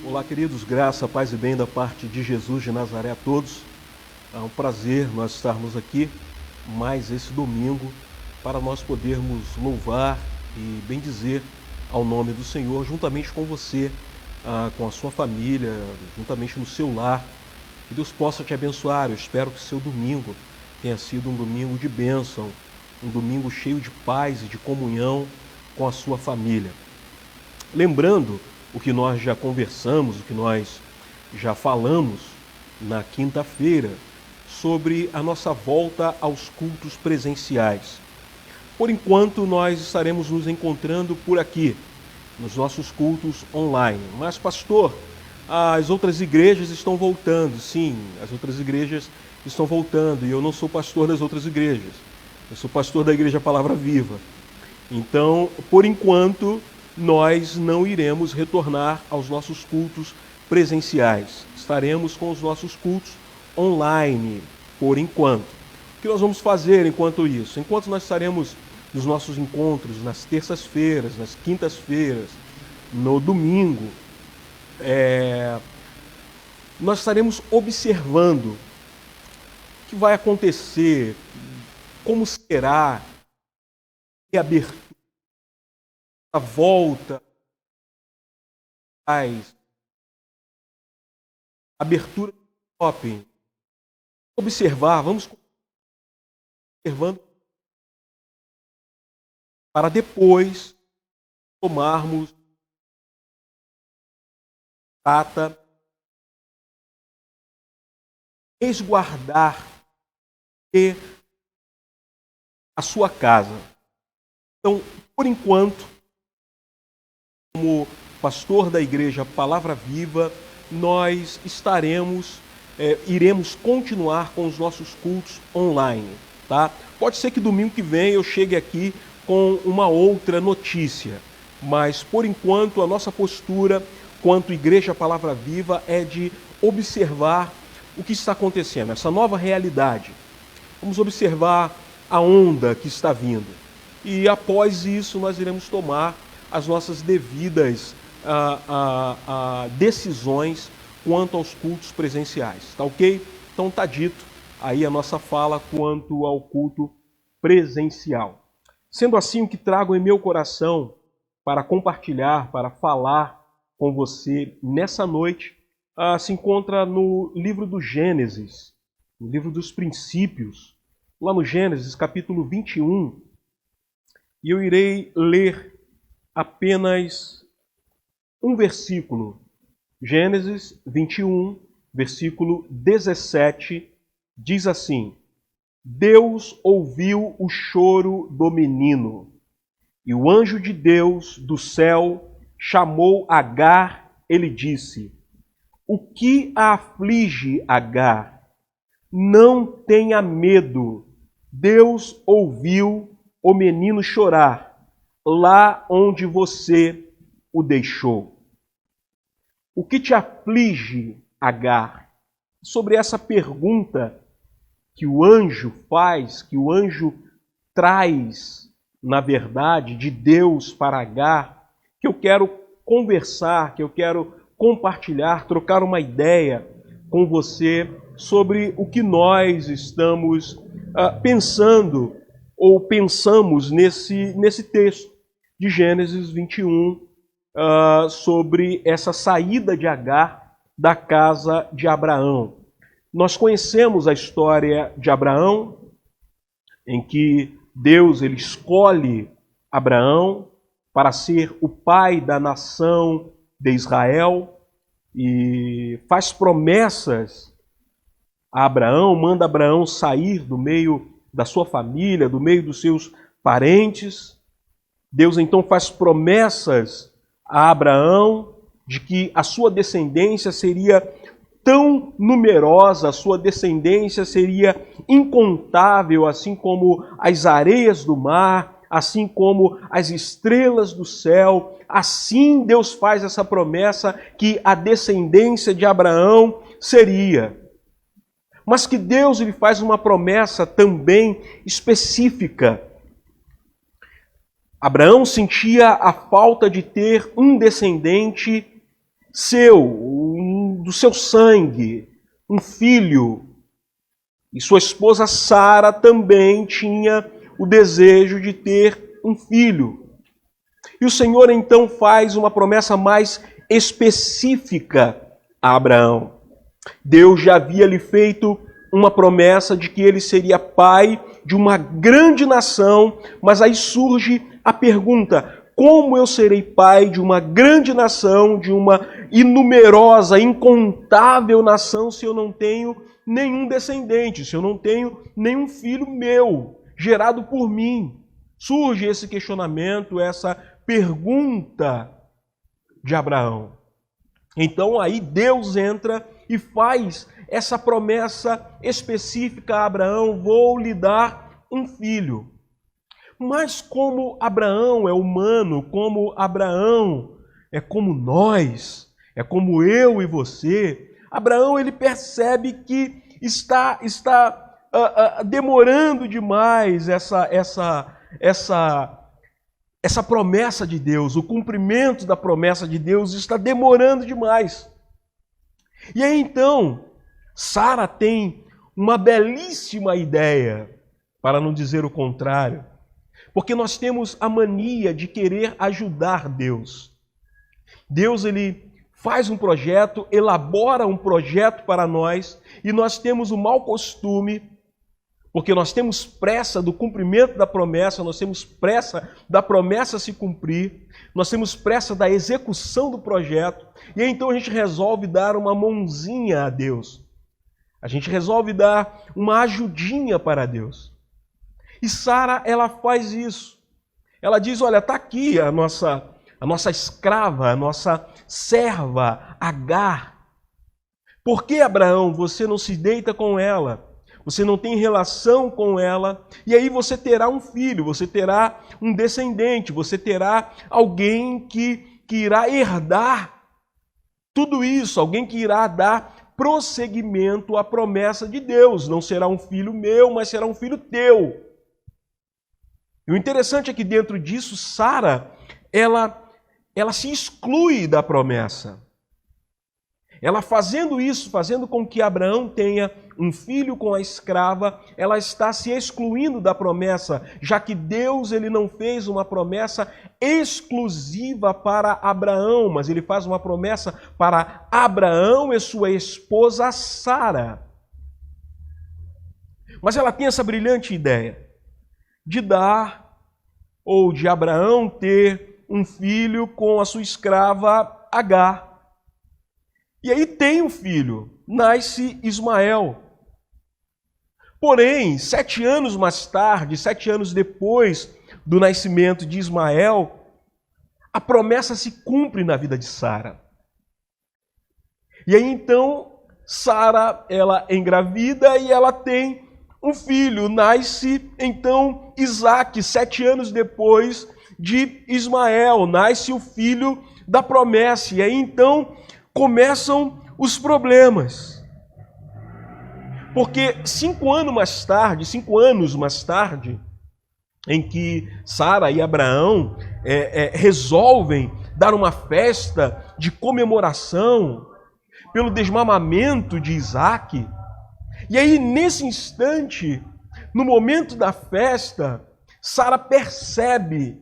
Olá, queridos, graça, paz e bem da parte de Jesus de Nazaré a todos. É um prazer nós estarmos aqui mais esse domingo para nós podermos louvar e bendizer ao nome do Senhor juntamente com você, com a sua família, juntamente no seu lar. Que Deus possa te abençoar. Eu espero que seu domingo tenha sido um domingo de bênção, um domingo cheio de paz e de comunhão com a sua família. Lembrando o que nós já conversamos, o que nós já falamos na quinta-feira sobre a nossa volta aos cultos presenciais. Por enquanto, nós estaremos nos encontrando por aqui, nos nossos cultos online. Mas, pastor, as outras igrejas estão voltando. Sim, as outras igrejas estão voltando. E eu não sou pastor das outras igrejas. Eu sou pastor da Igreja Palavra Viva. Então, por enquanto, nós não iremos retornar aos nossos cultos presenciais. Estaremos com os nossos cultos online, por enquanto. O que nós vamos fazer enquanto isso? Enquanto nós estaremos nos nossos encontros nas terças-feiras, nas quintas-feiras, no domingo, nós estaremos observando o que vai acontecer, como será a abertura, a volta, a abertura do shopping. Vamos observando para depois tomarmos data, resguardar a sua casa. Então, por enquanto, como pastor da Igreja Palavra Viva, nós iremos continuar com os nossos cultos online, tá? Pode ser que domingo que vem eu chegue aqui com uma outra notícia, mas por enquanto a nossa postura quanto Igreja Palavra Viva é de observar o que está acontecendo, essa nova realidade. Vamos observar a onda que está vindo e após isso nós iremos tomar as nossas devidas decisões quanto aos cultos presenciais, tá ok? Então tá dito aí a nossa fala quanto ao culto presencial. Sendo assim, o que trago em meu coração para compartilhar, para falar com você nessa noite, se encontra no livro do Gênesis, no livro dos princípios, lá no Gênesis capítulo 21, e eu irei ler apenas um versículo. Gênesis 21, versículo 17, diz assim: Deus ouviu o choro do menino, e o anjo de Deus do céu chamou Agar, ele disse: O que a aflige, Agar? Não tenha medo. Deus ouviu o menino chorar lá onde você o deixou. O que te aflige, Agar? Sobre essa pergunta que o anjo faz, que o anjo traz, na verdade, de Deus para Agar, que eu quero conversar, que eu quero compartilhar, trocar uma ideia com você sobre o que nós estamos pensando ou pensamos nesse texto de Gênesis 21, sobre essa saída de Agar da casa de Abraão. Nós conhecemos a história de Abraão, em que Deus ele escolhe Abraão para ser o pai da nação de Israel e faz promessas a Abraão, manda Abraão sair do meio da sua família, do meio dos seus parentes. Deus então faz promessas a Abraão de que a sua descendência seria tão numerosa, a sua descendência seria incontável, assim como as areias do mar, assim como as estrelas do céu. Assim Deus faz essa promessa que a descendência de Abraão seria. Mas que Deus lhe faz uma promessa também específica. Abraão sentia a falta de ter um descendente do seu sangue, um filho. E sua esposa Sara também tinha o desejo de ter um filho. E o Senhor então faz uma promessa mais específica a Abraão. Deus já havia lhe feito uma promessa de que ele seria pai de uma grande nação, mas aí surge a pergunta: como eu serei pai de uma grande nação, de uma inumerosa, incontável nação, se eu não tenho nenhum descendente, se eu não tenho nenhum filho meu, gerado por mim? Surge esse questionamento, essa pergunta de Abraão. Então aí Deus entra e faz essa promessa específica a Abraão: vou lhe dar um filho. Mas como Abraão é humano, como Abraão é como nós, é como eu e você, Abraão ele percebe que está demorando demais essa promessa de Deus, o cumprimento da promessa de Deus está demorando demais. E aí então, Sara tem uma belíssima ideia, para não dizer o contrário, porque nós temos a mania de querer ajudar Deus. Deus ele faz um projeto, elabora um projeto para nós, e nós temos o mau costume, porque nós temos pressa do cumprimento da promessa, nós temos pressa da promessa se cumprir, nós temos pressa da execução do projeto, e aí então a gente resolve dar uma mãozinha a Deus. A gente resolve dar uma ajudinha para Deus. E Sara, ela faz isso. Ela diz: olha, está aqui a nossa escrava, a nossa serva, Agar. Por que, Abraão, você não se deita com ela? Você não tem relação com ela, e aí você terá um filho, você terá um descendente, você terá alguém que irá herdar tudo isso, alguém que irá dar prosseguimento à promessa de Deus. Não será um filho meu, mas será um filho teu. E o interessante é que dentro disso, Sara, ela se exclui da promessa. Ela fazendo isso, fazendo com que Abraão tenha um filho com a escrava, ela está se excluindo da promessa, já que Deus ele não fez uma promessa exclusiva para Abraão, mas ele faz uma promessa para Abraão e sua esposa Sara. Mas ela tem essa brilhante ideia de dar, ou de Abraão ter um filho com a sua escrava Agar. E aí tem um filho, nasce Ismael. Porém, 7 anos mais tarde, 7 anos depois do nascimento de Ismael, a promessa se cumpre na vida de Sara. E aí então, Sara, ela engravida e ela tem um filho. Nasce então Isaque, 7 anos depois de Ismael. Nasce o filho da promessa. E aí então começam os problemas. Porque 5 anos mais tarde, em que Sara e Abraão resolvem dar uma festa de comemoração pelo desmamamento de Isaque, e aí nesse instante, no momento da festa, Sara percebe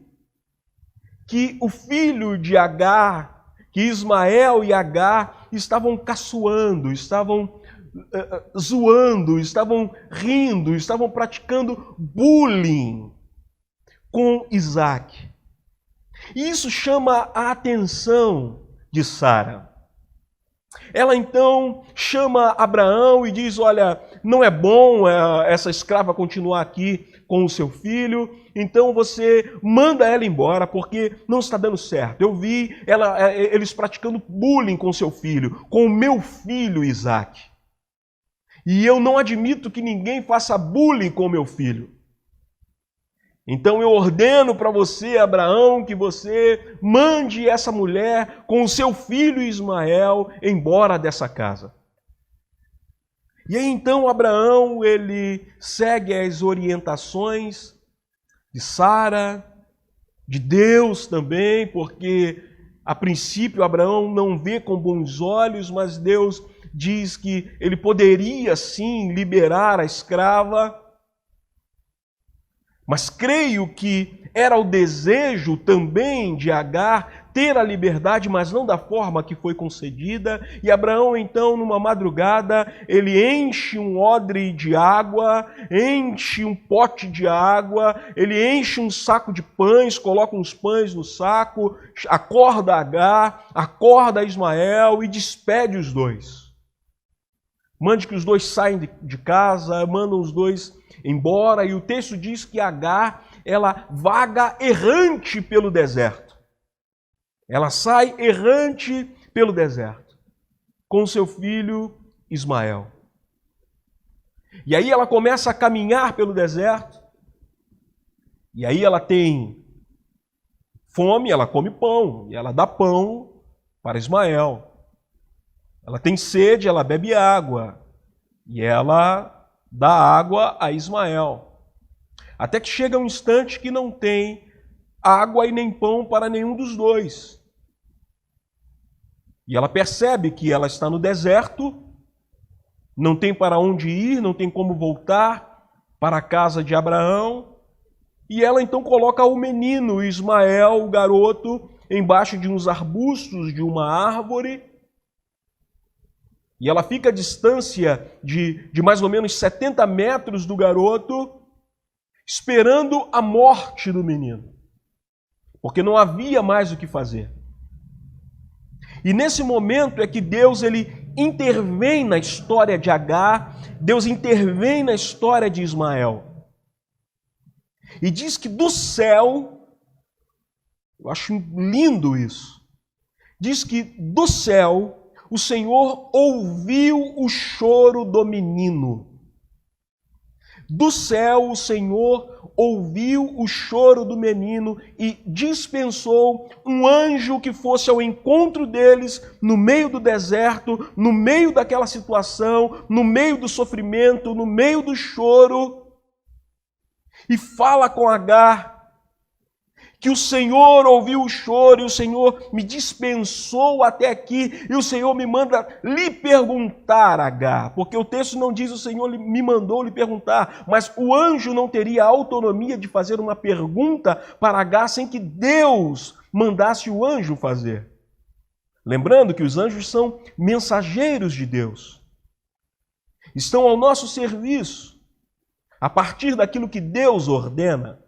que o filho de Agar, que Ismael e Agar estavam caçoando, estavam zoando, estavam rindo, estavam praticando bullying com Isaque. E isso chama a atenção de Sara. Ela então chama Abraão e diz: olha, não é bom essa escrava continuar aqui com o seu filho, então você manda ela embora, porque não está dando certo. Eu vi eles praticando bullying com seu filho, com o meu filho Isaque. E eu não admito que ninguém faça bullying com o meu filho. Então eu ordeno para você, Abraão, que você mande essa mulher com o seu filho Ismael embora dessa casa. E aí então Abraão, ele segue as orientações de Sara, de Deus também, porque A princípio, Abraão não vê com bons olhos, mas Deus diz que ele poderia sim liberar a escrava. Mas creio que era o desejo também de Agar ter a liberdade, mas não da forma que foi concedida. E Abraão, então, numa madrugada, ele enche um odre de água, enche um pote de água, ele enche um saco de pães, coloca uns pães no saco, acorda Agar, acorda Ismael e despede os dois. Mande que os dois saiam de casa, mandam os dois embora, e o texto diz que Agar, ela vaga errante pelo deserto. Ela sai errante pelo deserto, com seu filho Ismael. E aí ela começa a caminhar pelo deserto, e aí ela tem fome, ela come pão, e ela dá pão para Ismael. Ela tem sede, ela bebe água, e ela dá água a Ismael. Até que chega um instante que não tem água e nem pão para nenhum dos dois. E ela percebe que ela está no deserto, não tem para onde ir, não tem como voltar para a casa de Abraão. E ela então coloca o menino Ismael, o garoto, embaixo de uns arbustos de uma árvore. E ela fica à distância de mais ou menos 70 metros do garoto, esperando a morte do menino. Porque não havia mais o que fazer. E nesse momento é que Deus ele intervém na história de Agar, Deus intervém na história de Ismael. E diz que do céu, eu acho lindo isso, diz que do céu o Senhor ouviu o choro do menino. Do céu o Senhor ouviu o choro do menino e dispensou um anjo que fosse ao encontro deles no meio do deserto, no meio daquela situação, no meio do sofrimento, no meio do choro, e fala com Agar que o Senhor ouviu o choro e o Senhor me dispensou até aqui e o Senhor me manda lhe perguntar, Agar, porque o texto não diz o Senhor me mandou lhe perguntar, mas o anjo não teria autonomia de fazer uma pergunta para Agar sem que Deus mandasse o anjo fazer. Lembrando que os anjos são mensageiros de Deus, estão ao nosso serviço, a partir daquilo que Deus ordena.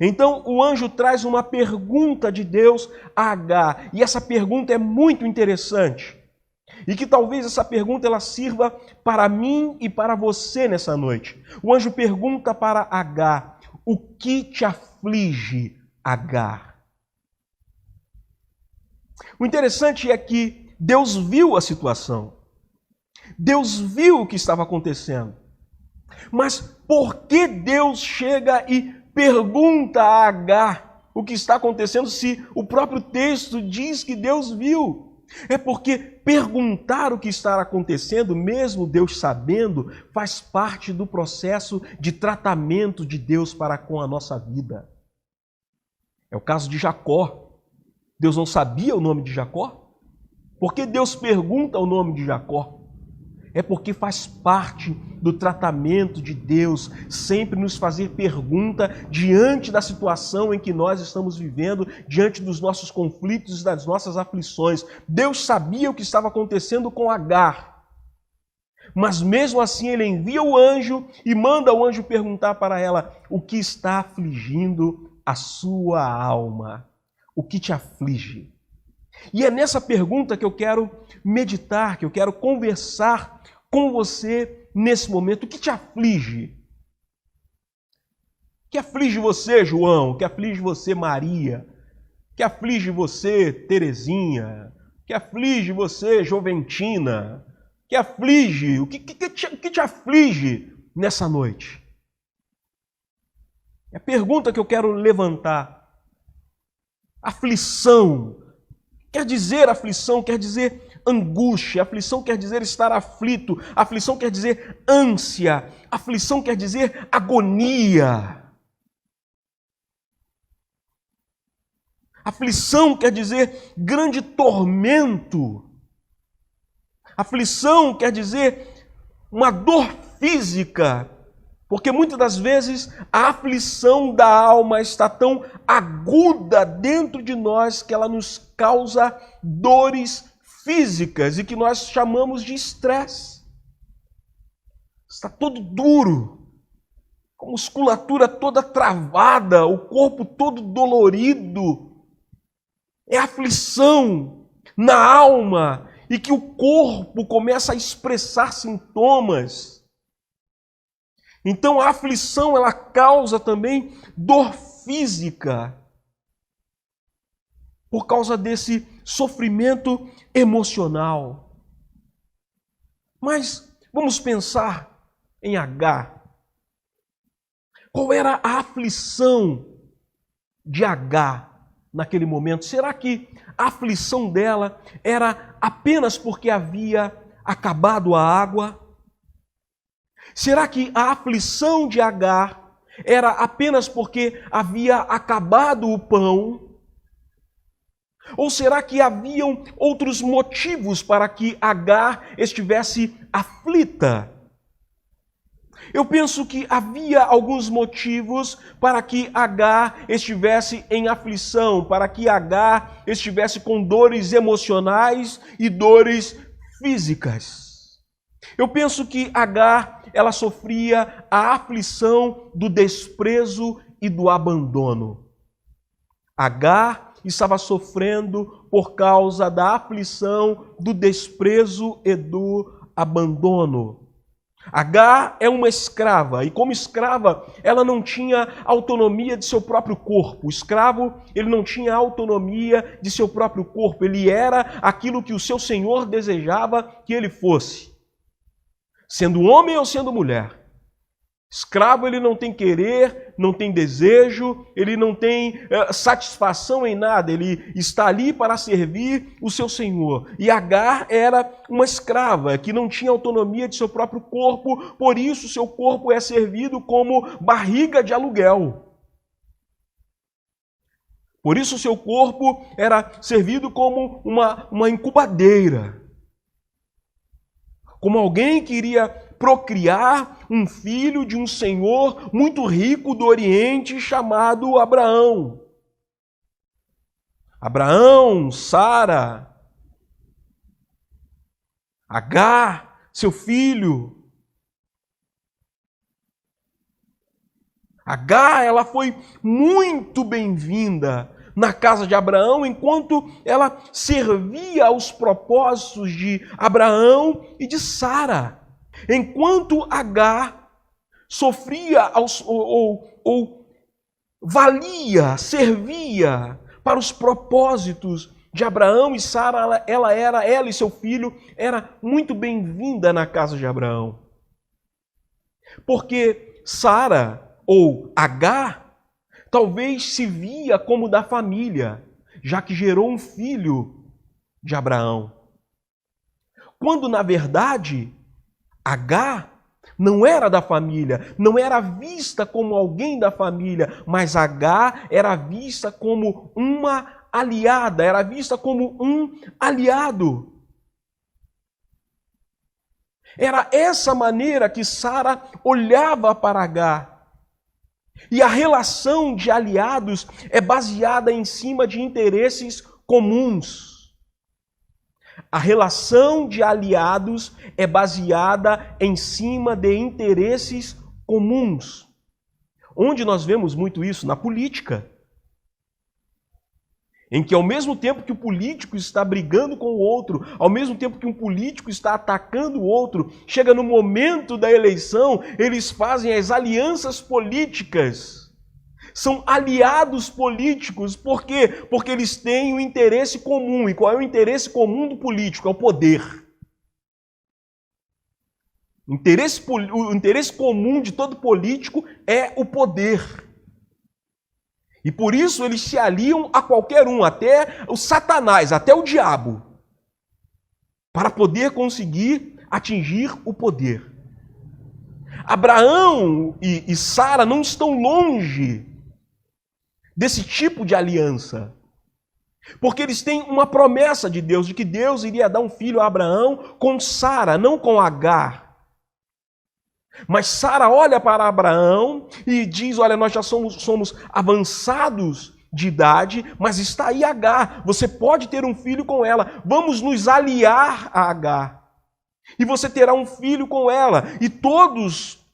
Então o anjo traz uma pergunta de Deus a Agar, e essa pergunta é muito interessante, e que talvez essa pergunta ela sirva para mim e para você nessa noite. O anjo pergunta para Agar: o que te aflige, Agar? O interessante é que Deus viu a situação, Deus viu o que estava acontecendo, mas por que Deus chega e pergunta a Agar o que está acontecendo se o próprio texto diz que Deus viu? É porque perguntar o que está acontecendo, mesmo Deus sabendo, faz parte do processo de tratamento de Deus para com a nossa vida. É o caso de Jacó. Deus não sabia o nome de Jacó? Por que Deus pergunta o nome de Jacó? É porque faz parte do tratamento de Deus sempre nos fazer pergunta diante da situação em que nós estamos vivendo, diante dos nossos conflitos e das nossas aflições. Deus sabia o que estava acontecendo com Agar, mas mesmo assim ele envia o anjo e manda o anjo perguntar para ela: o que está afligindo a sua alma? O que te aflige? E é nessa pergunta que eu quero meditar, que eu quero conversar com você nesse momento. O que te aflige? O que aflige você, João? O que aflige você, Maria? O que aflige você, Terezinha? O que aflige você, Joventina? O que aflige? O que te aflige nessa noite? É a pergunta que eu quero levantar. Aflição. Quer dizer aflição, quer dizer angústia, aflição quer dizer estar aflito, aflição quer dizer ânsia, aflição quer dizer agonia. Aflição quer dizer grande tormento. Aflição quer dizer uma dor física, porque muitas das vezes a aflição da alma está tão aguda dentro de nós que ela nos causa dores físicas e que nós chamamos de estresse. Está todo duro, com a musculatura toda travada, o corpo todo dolorido. É aflição na alma e que o corpo começa a expressar sintomas. Então a aflição ela causa também dor física por causa desse sofrimento emocional. Mas vamos pensar em Agar. Qual era a aflição de Agar naquele momento? Será que a aflição dela era apenas porque havia acabado a água? Será que a aflição de Agar era apenas porque havia acabado o pão? Ou será que haviam outros motivos para que Agar estivesse aflita? Eu penso que havia alguns motivos para que Agar estivesse em aflição, para que Agar estivesse com dores emocionais e dores físicas. Eu penso que Agar, ela sofria a aflição do desprezo e do abandono. Agar estava sofrendo por causa da aflição do desprezo e do abandono. Agar é uma escrava, e como escrava, ela não tinha autonomia de seu próprio corpo. O escravo, ele não tinha autonomia de seu próprio corpo. Ele era aquilo que o seu senhor desejava que ele fosse. Sendo homem ou sendo mulher. Escravo, ele não tem querer, não tem desejo, ele não tem satisfação em nada, ele está ali para servir o seu senhor. E Agar era uma escrava que não tinha autonomia de seu próprio corpo, por isso seu corpo é servido como barriga de aluguel. Por isso seu corpo era servido como uma incubadeira. Como alguém que iria procriar um filho de um senhor muito rico do Oriente chamado Abraão. Abraão, Sara, Agar, seu filho. Agar, ela foi muito bem-vinda na casa de Abraão, enquanto ela servia aos propósitos de Abraão e de Sara. Enquanto Agar sofria ou valia, servia para os propósitos de Abraão e Sara, ela e seu filho era muito bem-vinda na casa de Abraão. Porque Sara ou Agar talvez se via como da família, já que gerou um filho de Abraão. Quando na verdade Agar não era da família, não era vista como alguém da família, mas Agar era vista como uma aliada, era vista como um aliado. Era essa maneira que Sara olhava para Agar. E a relação de aliados é baseada em cima de interesses comuns. A relação de aliados é baseada em cima de interesses comuns. Onde nós vemos muito isso? Na política. Em que ao mesmo tempo que o político está brigando com o outro, ao mesmo tempo que um político está atacando o outro, chega no momento da eleição, eles fazem as alianças políticas. São aliados políticos, por quê? Porque eles têm um interesse comum. E qual é o interesse comum do político? É o poder. O interesse comum de todo político é o poder. E por isso eles se aliam a qualquer um, até o Satanás, até o diabo, para poder conseguir atingir o poder. Abraão e Sara não estão longe desse tipo de aliança. Porque eles têm uma promessa de Deus, de que Deus iria dar um filho a Abraão com Sara, não com Agar. Mas Sara olha para Abraão e diz, olha, nós já somos avançados de idade, mas está aí Agar, você pode ter um filho com ela, vamos nos aliar a Agar. E você terá um filho com ela, e todos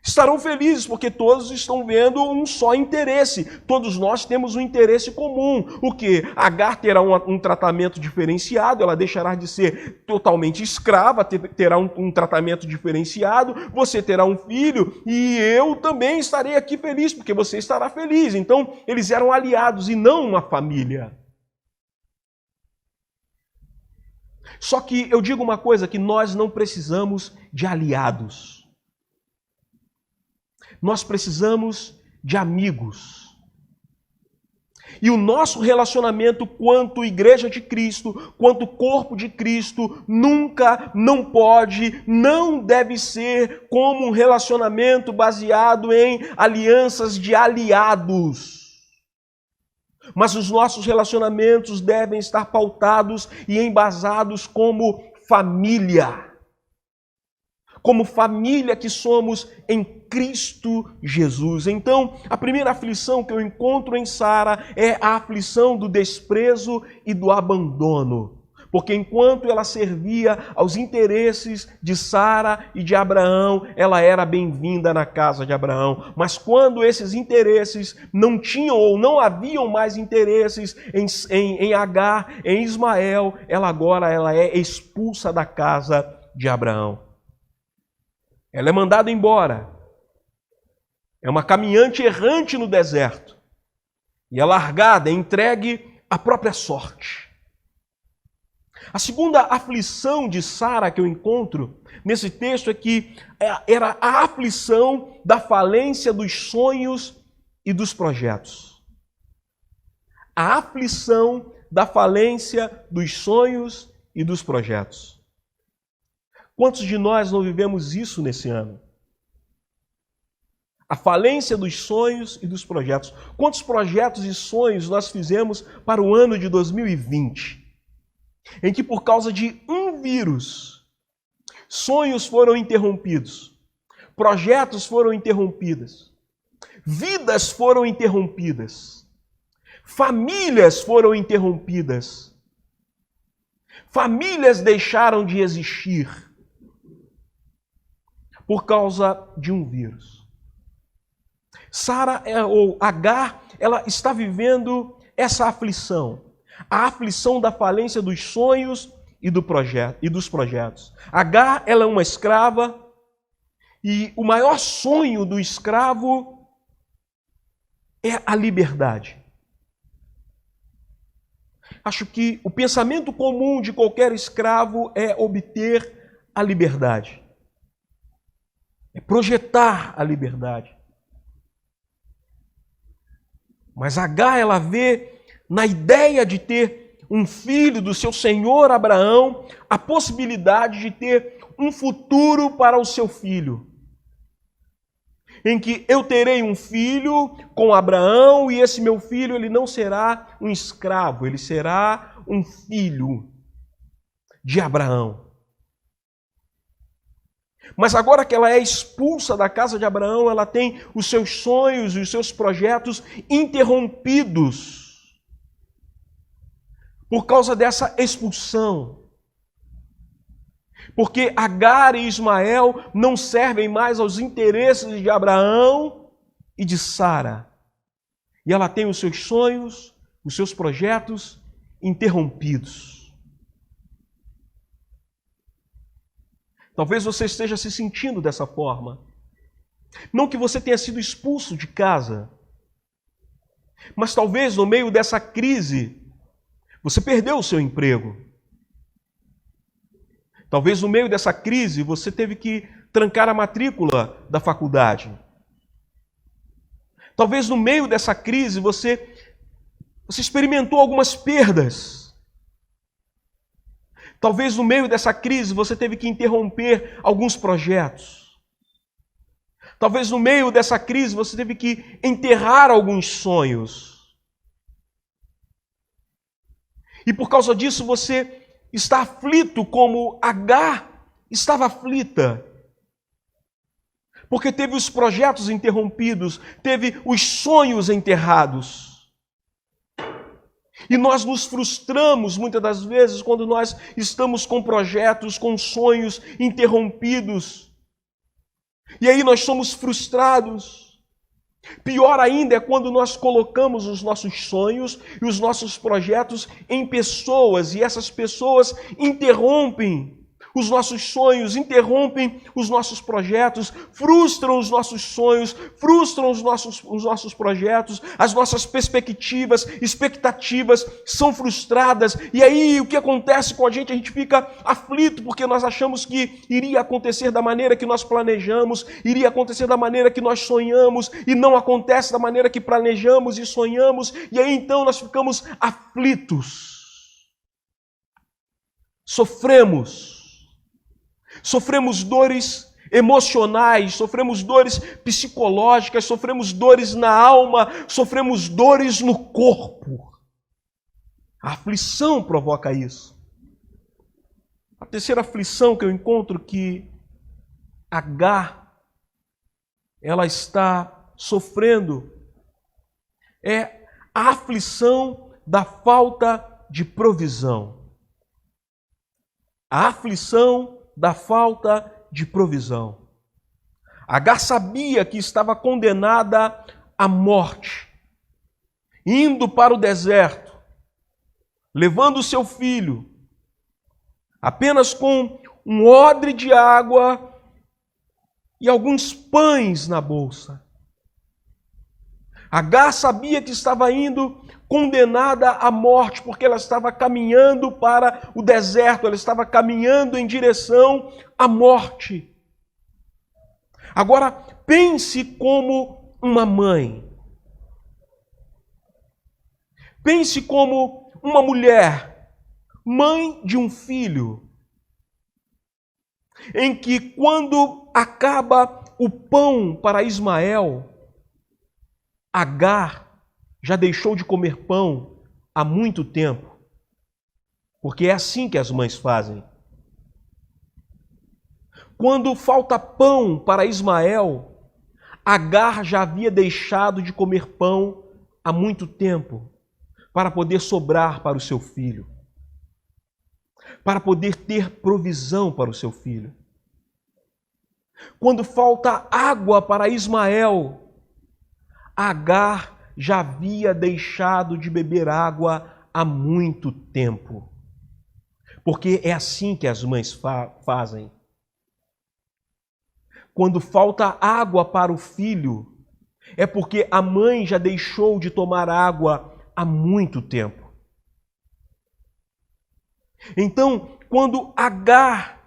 estarão felizes, porque todos estão vendo um só interesse. Todos nós temos um interesse comum. O que? Agar terá um tratamento diferenciado, ela deixará de ser totalmente escrava, terá um tratamento diferenciado, você terá um filho, e eu também estarei aqui feliz, porque você estará feliz. Então, eles eram aliados e não uma família. Só que eu digo uma coisa, que nós não precisamos de aliados. Nós precisamos de amigos. E o nosso relacionamento quanto igreja de Cristo, quanto corpo de Cristo, nunca, não pode, não deve ser como um relacionamento baseado em alianças de aliados. Mas os nossos relacionamentos devem estar pautados e embasados como família. Como família que somos em Cristo Jesus. Então, a primeira aflição que eu encontro em Sara é a aflição do desprezo e do abandono. Porque enquanto ela servia aos interesses de Sara e de Abraão, ela era bem-vinda na casa de Abraão. Mas quando esses interesses não tinham ou não haviam mais interesses em Agar, em Ismael, ela é expulsa da casa de Abraão. Ela é mandada embora. É uma caminhante errante no deserto. E é largada, é entregue à própria sorte. A segunda aflição de Sara que eu encontro nesse texto é que era a aflição da falência dos sonhos e dos projetos. A aflição da falência dos sonhos e dos projetos. Quantos de nós não vivemos isso nesse ano? A falência dos sonhos e dos projetos. Quantos projetos e sonhos nós fizemos para o ano de 2020? Em que por causa de um vírus, sonhos foram interrompidos, projetos foram interrompidos, vidas foram interrompidas, famílias foram interrompidas, famílias deixaram de existir por causa de um vírus. Sara ou Agar, ela está vivendo essa aflição. A aflição da falência dos sonhos e dos projetos. Agar, ela é uma escrava e o maior sonho do escravo é a liberdade. Acho que o pensamento comum de qualquer escravo é obter a liberdade. É projetar a liberdade. Mas Agar, ela vê na ideia de ter um filho do seu senhor Abraão, a possibilidade de ter um futuro para o seu filho. Em que eu terei um filho com Abraão e esse meu filho, ele não será um escravo, ele será um filho de Abraão. Mas agora que ela é expulsa da casa de Abraão, ela tem os seus sonhos e os seus projetos interrompidos por causa dessa expulsão. Porque Agar e Ismael não servem mais aos interesses de Abraão e de Sara. E ela tem os seus sonhos, os seus projetos interrompidos. Talvez você esteja se sentindo dessa forma. Não que você tenha sido expulso de casa, mas talvez no meio dessa crise você perdeu o seu emprego. Talvez no meio dessa crise você teve que trancar a matrícula da faculdade. Talvez no meio dessa crise você experimentou algumas perdas. Talvez no meio dessa crise você teve que interromper alguns projetos. Talvez no meio dessa crise você teve que enterrar alguns sonhos. E por causa disso você está aflito como Agar estava aflita. Porque teve os projetos interrompidos, teve os sonhos enterrados. E nós nos frustramos muitas das vezes quando nós estamos com projetos, com sonhos interrompidos. E aí nós somos frustrados. Pior ainda é quando nós colocamos os nossos sonhos e os nossos projetos em pessoas e essas pessoas interrompem os nossos sonhos, interrompem os nossos projetos, frustram os nossos sonhos, frustram os nossos projetos, as nossas perspectivas, expectativas são frustradas. E aí o que acontece com a gente fica aflito, porque nós achamos que iria acontecer da maneira que nós planejamos, iria acontecer da maneira que nós sonhamos, e não acontece da maneira que planejamos e sonhamos, e aí então nós ficamos aflitos. Sofremos dores emocionais, sofremos dores psicológicas, sofremos dores na alma, sofremos dores no corpo. A aflição provoca isso. A terceira aflição que eu encontro que Agar, ela está sofrendo, é a aflição da falta de provisão. A aflição da falta de provisão. Agar sabia que estava condenada à morte, indo para o deserto, levando seu filho, apenas com um odre de água e alguns pães na bolsa. Agar sabia que estava indo condenada à morte, porque ela estava caminhando para o deserto, ela estava caminhando em direção à morte. Agora, pense como uma mãe. Pense como uma mulher, mãe de um filho, em que quando acaba o pão para Ismael, Agar já deixou de comer pão há muito tempo, porque é assim que as mães fazem. Quando falta pão para Ismael, Agar já havia deixado de comer pão há muito tempo, para poder sobrar para o seu filho, para poder ter provisão para o seu filho. Quando falta água para Ismael, Agar já havia deixado de beber água há muito tempo. Porque é assim que as mães fazem. Quando falta água para o filho, é porque a mãe já deixou de tomar água há muito tempo. Então, quando Agar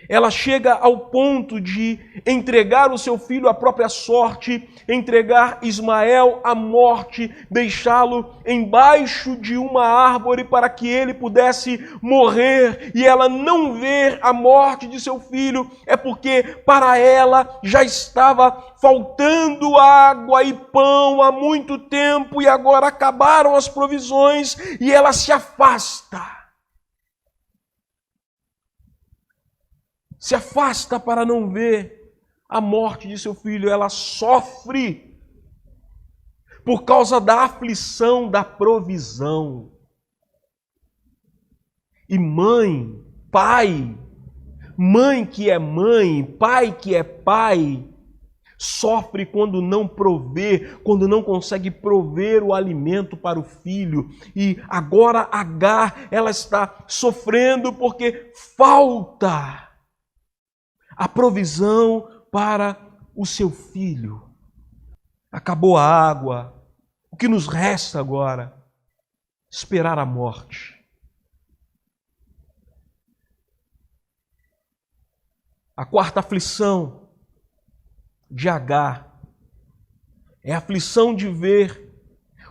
ela chega ao ponto de entregar o seu filho à própria sorte, entregar Ismael à morte, deixá-lo embaixo de uma árvore para que ele pudesse morrer, e ela não ver a morte de seu filho, é porque para ela já estava faltando água e pão há muito tempo, e agora acabaram as provisões, e ela se afasta. Se afasta para não ver a morte de seu filho. Ela sofre por causa da aflição da provisão. E mãe, pai, mãe que é mãe, pai que é pai, sofre quando não provê, quando não consegue prover o alimento para o filho. E agora Agar, ela está sofrendo porque falta a provisão para o seu filho. Acabou a água. O que nos resta agora? Esperar a morte. A quarta aflição de Agar é a aflição de ver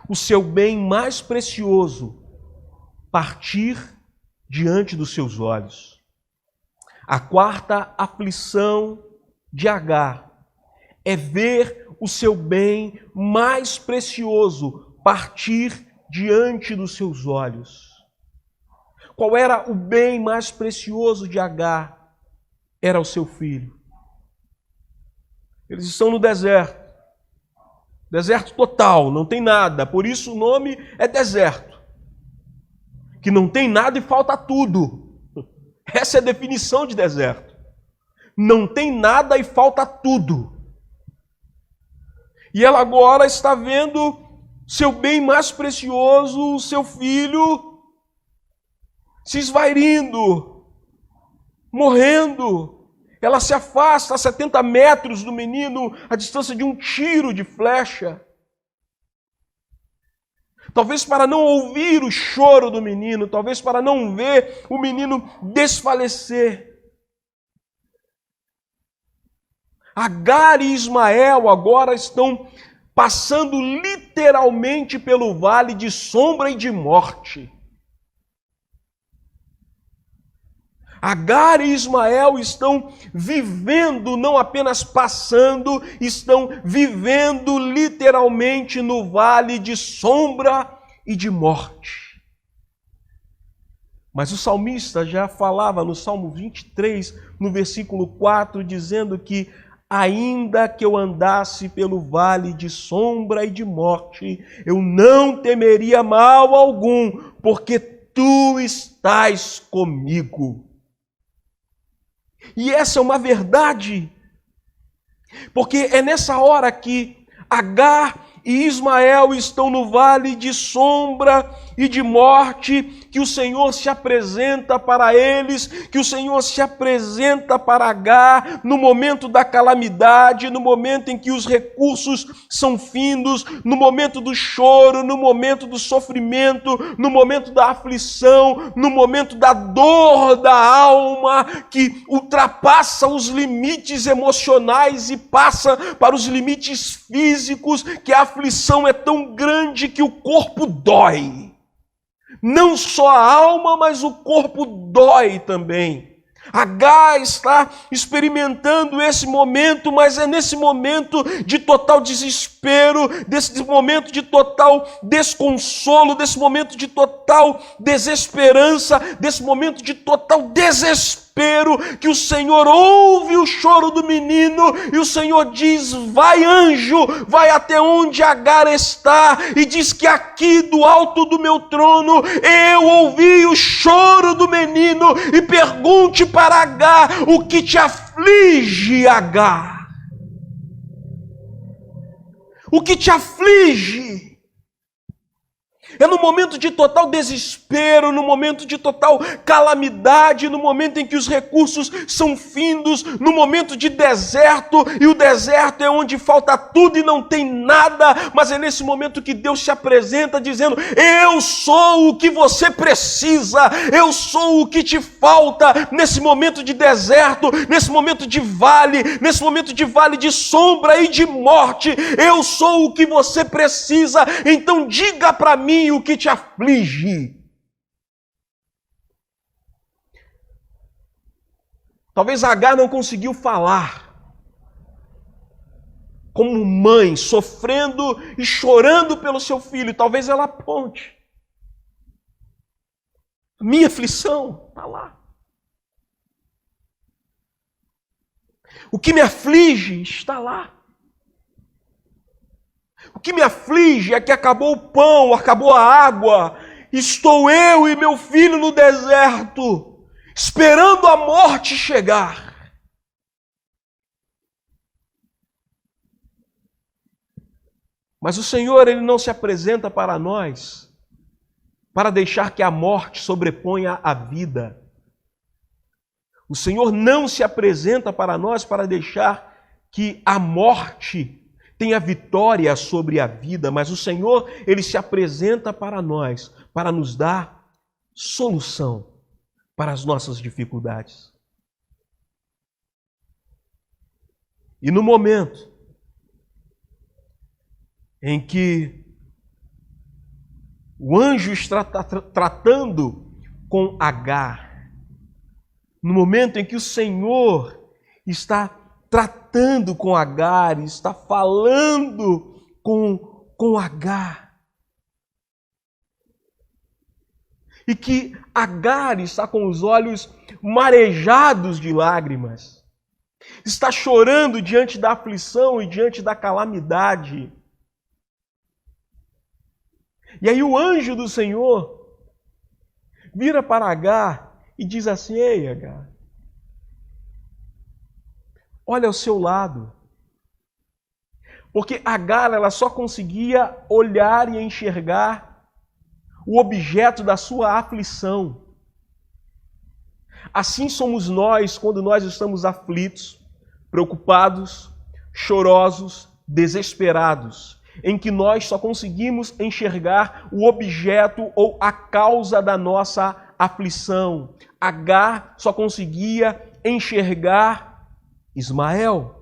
o seu bem mais precioso partir diante dos seus olhos. A quarta aflição de Agar é ver o seu bem mais precioso partir diante dos seus olhos. Qual era o bem mais precioso de Agar? Era o seu filho. Eles estão no deserto. Deserto total, não tem nada. Por isso o nome é deserto. Que não tem nada e falta tudo. Essa é a definição de deserto. Não tem nada e falta tudo. E ela agora está vendo seu bem mais precioso, o seu filho, se esvairindo, morrendo. Ela se afasta a 70 metros do menino, a distância de um tiro de flecha. Talvez para não ouvir o choro do menino, talvez para não ver o menino desfalecer. Agar e Ismael agora estão passando literalmente pelo vale de sombra e de morte. Agar e Ismael estão vivendo, não apenas passando, estão vivendo literalmente no vale de sombra e de morte. Mas o salmista já falava no Salmo 23, no versículo 4, dizendo que ainda que eu andasse pelo vale de sombra e de morte, eu não temeria mal algum, porque tu estás comigo. E essa é uma verdade, porque é nessa hora que Agar e Ismael estão no vale de sombra e de morte, que o Senhor se apresenta para eles, que o Senhor se apresenta para Agar no momento da calamidade, no momento em que os recursos são findos, no momento do choro, no momento do sofrimento, no momento da aflição, no momento da dor da alma, que ultrapassa os limites emocionais e passa para os limites físicos, que a aflição é tão grande que o corpo dói. Não só a alma, mas o corpo dói também. Agar está experimentando esse momento, mas é nesse momento de total desespero, desse momento de total desconsolo, desse momento de total desesperança, desse momento de total desespero, que o Senhor ouve o choro do menino e o Senhor diz: vai anjo, vai até onde Agar está, e diz que aqui do alto do meu trono eu ouvi o choro do menino, e pergunte para Agar o que te aflige, Agar. O que te aflige? É no momento de total desespero, no momento de total calamidade, no momento em que os recursos são findos, no momento de deserto, e o deserto é onde falta tudo e não tem nada, mas é nesse momento que Deus se apresenta dizendo: eu sou o que você precisa, eu sou o que te falta, nesse momento de deserto, nesse momento de vale de sombra e de morte, eu sou o que você precisa, então diga para mim o que te aflige. Talvez Agar não conseguiu falar. Como mãe, sofrendo e chorando pelo seu filho, talvez ela aponte. Minha aflição está lá. O que me aflige está lá. O que me aflige é que acabou o pão, acabou a água. Estou eu e meu filho no deserto, esperando a morte chegar. Mas o Senhor, Ele não se apresenta para nós para deixar que a morte sobreponha a vida. O Senhor não se apresenta para nós para deixar que a morte tenha vitória sobre a vida, mas o Senhor, Ele se apresenta para nós, para nos dar solução para as nossas dificuldades. E no momento em que o anjo está tratando com Agar, no momento em que o Senhor está tratando com Agar, está falando com Agar, E que Agar está com os olhos marejados de lágrimas. Está chorando diante da aflição e diante da calamidade. E aí o anjo do Senhor vira para Agar e diz assim: ei, Agar, olha ao seu lado. Porque Agar, ela só conseguia olhar e enxergar o objeto da sua aflição. Assim somos nós quando nós estamos aflitos, preocupados, chorosos, desesperados, em que nós só conseguimos enxergar o objeto ou a causa da nossa aflição. Agar só conseguia enxergar Ismael.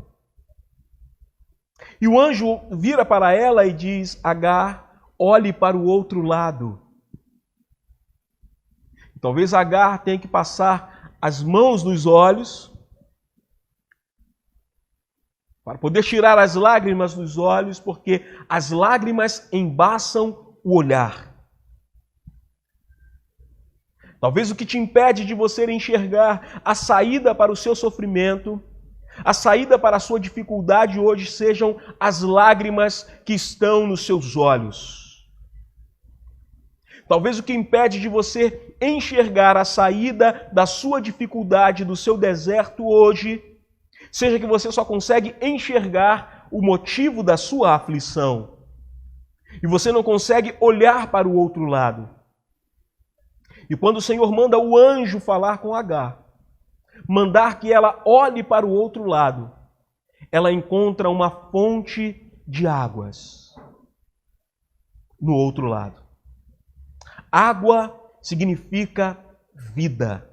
E o anjo vira para ela e diz: Agar, olhe para o outro lado. Talvez Agar tenha que passar as mãos nos olhos para poder tirar as lágrimas dos olhos, porque as lágrimas embaçam o olhar. Talvez o que te impede de você enxergar a saída para o seu sofrimento, a saída para a sua dificuldade hoje, sejam as lágrimas que estão nos seus olhos. Talvez o que impede de você enxergar a saída da sua dificuldade, do seu deserto hoje, seja que você só consegue enxergar o motivo da sua aflição. E você não consegue olhar para o outro lado. E quando o Senhor manda o anjo falar com Agar, mandar que ela olhe para o outro lado, ela encontra uma fonte de águas no outro lado. Água significa vida.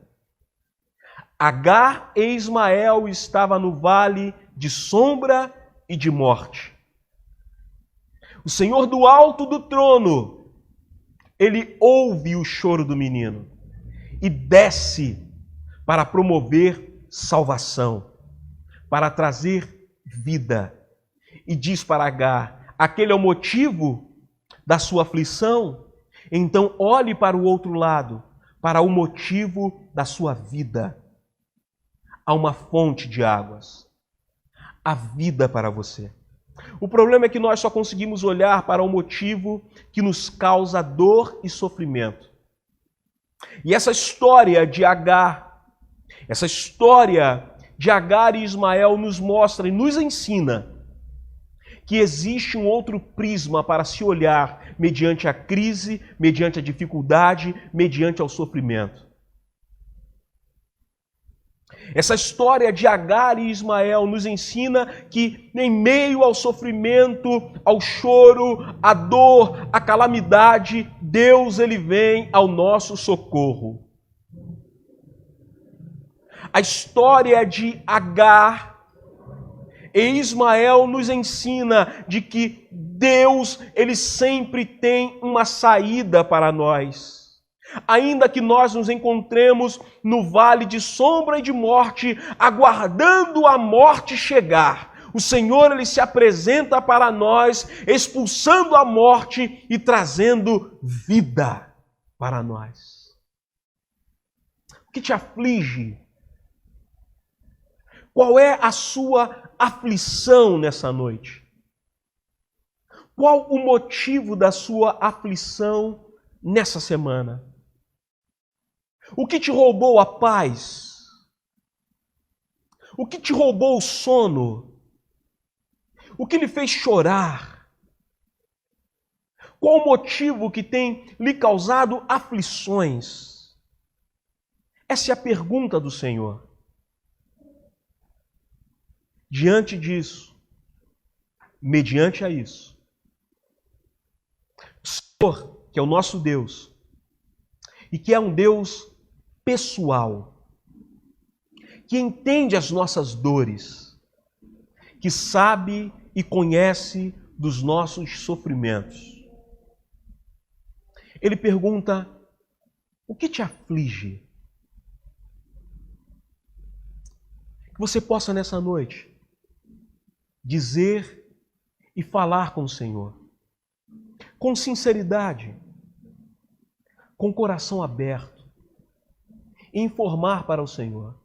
Agar e Ismael estavam no vale de sombra e de morte. O Senhor do alto do trono, ele ouve o choro do menino e desce para promover salvação, para trazer vida. E diz para Agar: aquele é o motivo da sua aflição? Então olhe para o outro lado, para o motivo da sua vida. Há uma fonte de águas. Há vida para você. O problema é que nós só conseguimos olhar para o motivo que nos causa dor e sofrimento. E essa história de Agar e Ismael nos mostra e nos ensina que existe um outro prisma para se olhar mediante a crise, mediante a dificuldade, mediante ao sofrimento. Essa história de Agar e Ismael nos ensina que em meio ao sofrimento, ao choro, à dor, à calamidade, Deus ele vem ao nosso socorro. A história de Agar e Ismael nos ensina de que Deus, ele sempre tem uma saída para nós. Ainda que nós nos encontremos no vale de sombra e de morte, aguardando a morte chegar, o Senhor, ele se apresenta para nós, expulsando a morte e trazendo vida para nós. O que te aflige? Qual é a sua aflição nessa noite? Qual o motivo da sua aflição nessa semana? O que te roubou a paz? O que te roubou o sono? O que lhe fez chorar? Qual o motivo que tem lhe causado aflições? Essa é a pergunta do Senhor. Diante disso, mediante a isso, o Senhor, que é o nosso Deus, e que é um Deus pessoal, que entende as nossas dores, que sabe e conhece dos nossos sofrimentos. Ele pergunta: o que te aflige? Que você possa nessa noite dizer e falar com o Senhor, com sinceridade, com o coração aberto, e informar para o Senhor.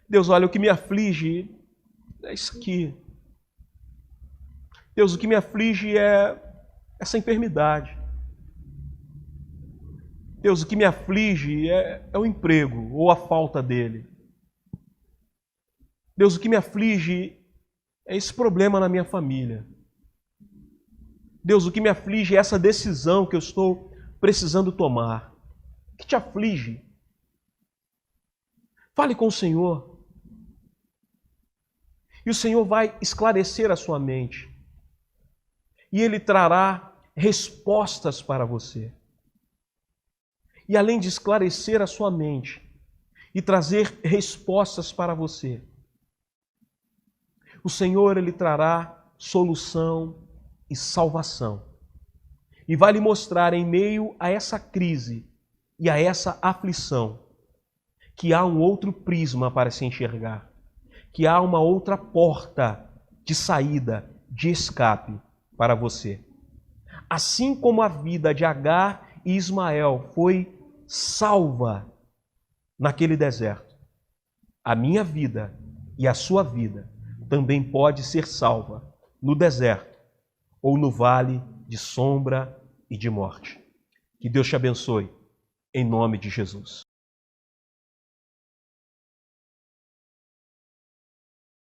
Deus, olha, o que me aflige é isso aqui. Deus, o que me aflige é essa enfermidade. Deus, o que me aflige é o emprego ou a falta dele. Deus, o que me aflige é esse problema na minha família. Deus, o que me aflige é essa decisão que eu estou precisando tomar. O que te aflige? Fale com o Senhor. E o Senhor vai esclarecer a sua mente. E Ele trará respostas para você. E além de esclarecer a sua mente e trazer respostas para você, o Senhor, Ele trará solução e salvação. E vai lhe mostrar em meio a essa crise e a essa aflição que há um outro prisma para se enxergar, que há uma outra porta de saída, de escape para você. Assim como a vida de Agar e Ismael foi salva naquele deserto, a minha vida e a sua vida também pode ser salva no deserto ou no vale de sombra e de morte. Que Deus te abençoe, em nome de Jesus.